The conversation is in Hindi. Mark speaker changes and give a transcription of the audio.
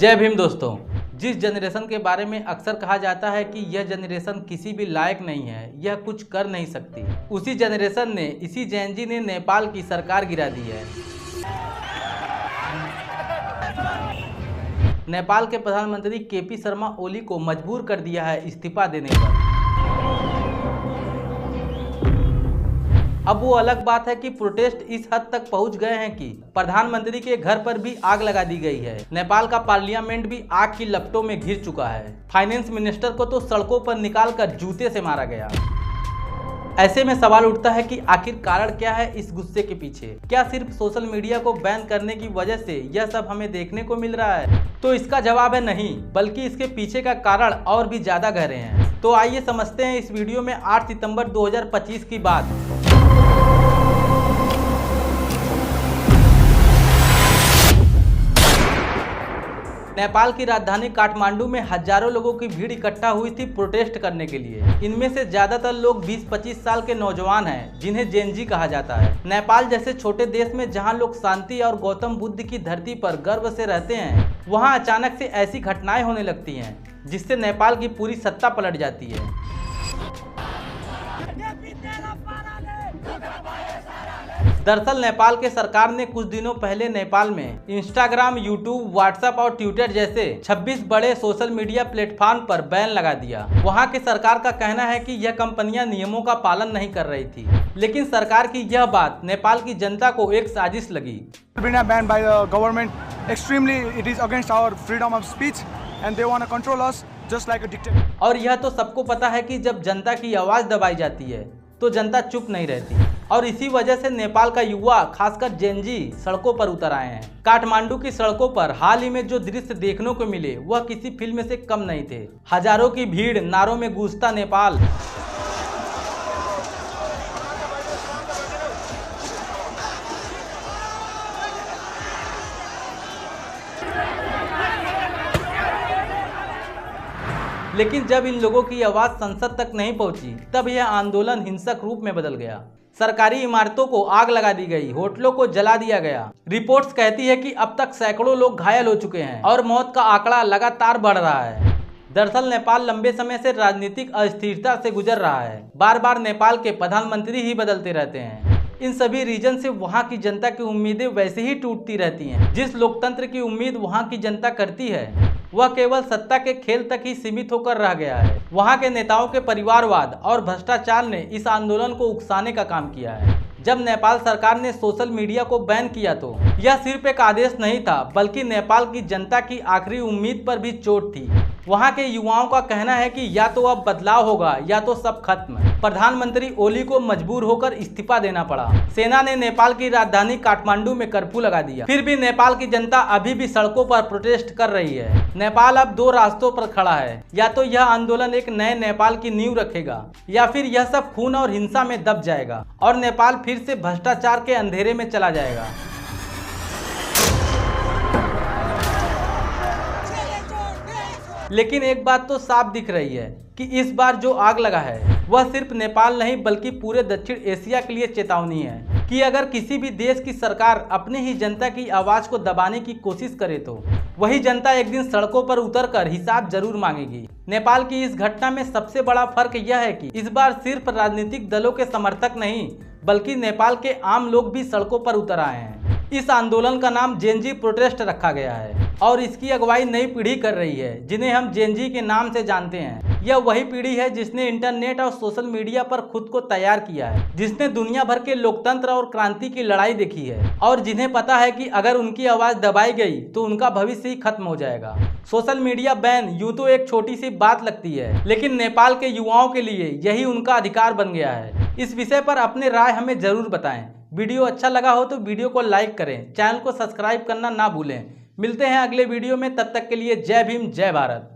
Speaker 1: जय भीम दोस्तों। जिस जनरेशन के बारे में अक्सर कहा जाता है कि यह जनरेशन किसी भी लायक नहीं है, यह कुछ कर नहीं सकती, उसी जनरेशन ने, इसी जेनजी ने नेपाल की सरकार गिरा दी है। नेपाल के प्रधानमंत्री केपी शर्मा ओली को मजबूर कर दिया है इस्तीफा देने पर। अब वो अलग बात है कि प्रोटेस्ट इस हद तक पहुंच गए हैं कि प्रधानमंत्री के घर पर भी आग लगा दी गई है। नेपाल का पार्लियामेंट भी आग की लपटों में घिर चुका है। फाइनेंस मिनिस्टर को तो सड़कों पर निकालकर जूते से मारा गया। ऐसे में सवाल उठता है कि आखिर कारण क्या है इस गुस्से के पीछे? क्या सिर्फ सोशल मीडिया को बैन करने की वजह से यह सब हमें देखने को मिल रहा है? तो इसका जवाब है नहीं, बल्कि इसके पीछे का कारण और भी ज्यादा गहरे हैं। तो आइए समझते हैं इस वीडियो में 8 सितंबर 2025 की बात। नेपाल की राजधानी काठमांडू में हजारों लोगों की भीड़ इकट्ठा हुई थी प्रोटेस्ट करने के लिए। इनमें से ज्यादातर लोग 20-25 साल के नौजवान हैं, जिन्हें जेनजी कहा जाता है। नेपाल जैसे छोटे देश में जहां लोग शांति और गौतम बुद्ध की धरती पर गर्व से रहते हैं, वहां अचानक से ऐसी घटनाएं होने लगती हैं जिससे नेपाल की पूरी सत्ता पलट जाती है। दरअसल नेपाल के सरकार ने कुछ दिनों पहले नेपाल में इंस्टाग्राम, यूट्यूब, व्हाट्सएप और ट्विटर जैसे 26 बड़े सोशल मीडिया प्लेटफॉर्म पर बैन लगा दिया। वहां की सरकार का कहना है कि यह कंपनियां नियमों का पालन नहीं कर रही थी, लेकिन सरकार की यह बात नेपाल की जनता को एक साजिश लगी।
Speaker 2: Banned by the government, extremely it is against our freedom of speech and they want to control us just like a dictator.
Speaker 1: और यह तो सबको पता है कि जब जनता की आवाज दबाई जाती है तो जनता चुप नहीं रहती, और इसी वजह से नेपाल का युवा, खासकर जेनजी, सड़कों पर उतर आए हैं। काठमांडू की सड़कों पर हाल ही में जो दृश्य देखने को मिले वह किसी फिल्म से कम नहीं थे। हजारों की भीड़, नारों में गूंजता नेपाल। लेकिन जब इन लोगों की आवाज संसद तक नहीं पहुंची, तब यह आंदोलन हिंसक रूप में बदल गया। सरकारी इमारतों को आग लगा दी गई, होटलों को जला दिया गया। रिपोर्ट्स कहती है कि अब तक सैकड़ों लोग घायल हो चुके हैं और मौत का आंकड़ा लगातार बढ़ रहा है। दरअसल नेपाल लंबे समय से राजनीतिक अस्थिरता से गुजर रहा है। बार बार नेपाल के प्रधानमंत्री ही बदलते रहते हैं। इन सभी रीजन से वहां की जनता की उम्मीदें वैसे ही टूटती रहती हैं। जिस लोकतंत्र की उम्मीद वहां की जनता करती है, वह केवल सत्ता के खेल तक ही सीमित होकर रह गया है। वहां के नेताओं के परिवारवाद और भ्रष्टाचार ने इस आंदोलन को उकसाने का काम किया है। जब नेपाल सरकार ने सोशल मीडिया को बैन किया तो यह सिर्फ एक आदेश नहीं था, बल्कि नेपाल की जनता की आखिरी उम्मीद पर भी चोट थी। वहां के युवाओं का कहना है कि या तो अब बदलाव होगा या तो सब खत्म। प्रधानमंत्री ओली को मजबूर होकर इस्तीफा देना पड़ा। सेना ने नेपाल की राजधानी काठमांडू में कर्फ्यू लगा दिया। फिर भी नेपाल की जनता अभी भी सड़कों पर प्रोटेस्ट कर रही है। नेपाल अब दो रास्तों पर खड़ा है। या तो यह आंदोलन एक नए नेपाल की नींव रखेगा, या फिर यह सब खून और हिंसा में दब जाएगा और नेपाल फिर से भ्रष्टाचार के अंधेरे में चला जाएगा। लेकिन एक बात तो साफ दिख रही है कि इस बार जो आग लगा है वह सिर्फ नेपाल नहीं, बल्कि पूरे दक्षिण एशिया के लिए चेतावनी है कि अगर किसी भी देश की सरकार अपने ही जनता की आवाज को दबाने की कोशिश करे तो वही जनता एक दिन सड़कों पर उतरकर हिसाब जरूर मांगेगी। नेपाल की इस घटना में सबसे बड़ा फर्क यह है कि इस बार सिर्फ राजनीतिक दलों के समर्थक नहीं, बल्कि नेपाल के आम लोग भी सड़कों पर उतर आए हैं। इस आंदोलन का नाम जेनजी प्रोटेस्ट रखा गया है और इसकी अगुवाई नई पीढ़ी कर रही है, जिन्हें हम जेनजी के नाम से जानते हैं। यह वही पीढ़ी है जिसने इंटरनेट और सोशल मीडिया पर खुद को तैयार किया है, जिसने दुनिया भर के लोकतंत्र और क्रांति की लड़ाई देखी है, और जिन्हें पता है कि अगर उनकी आवाज दबाई गई तो उनका भविष्य ही खत्म हो जाएगा। सोशल मीडिया बैन यूं तो एक छोटी सी बात लगती है, लेकिन नेपाल के युवाओं के लिए यही उनका अधिकार बन गया है। इस विषय पर अपने राय हमें जरूर बताएं। वीडियो अच्छा लगा हो तो वीडियो को लाइक करें, चैनल को सब्सक्राइब करना ना भूलें। मिलते हैं अगले वीडियो में, तब तक के लिए जय भीम, जय भारत।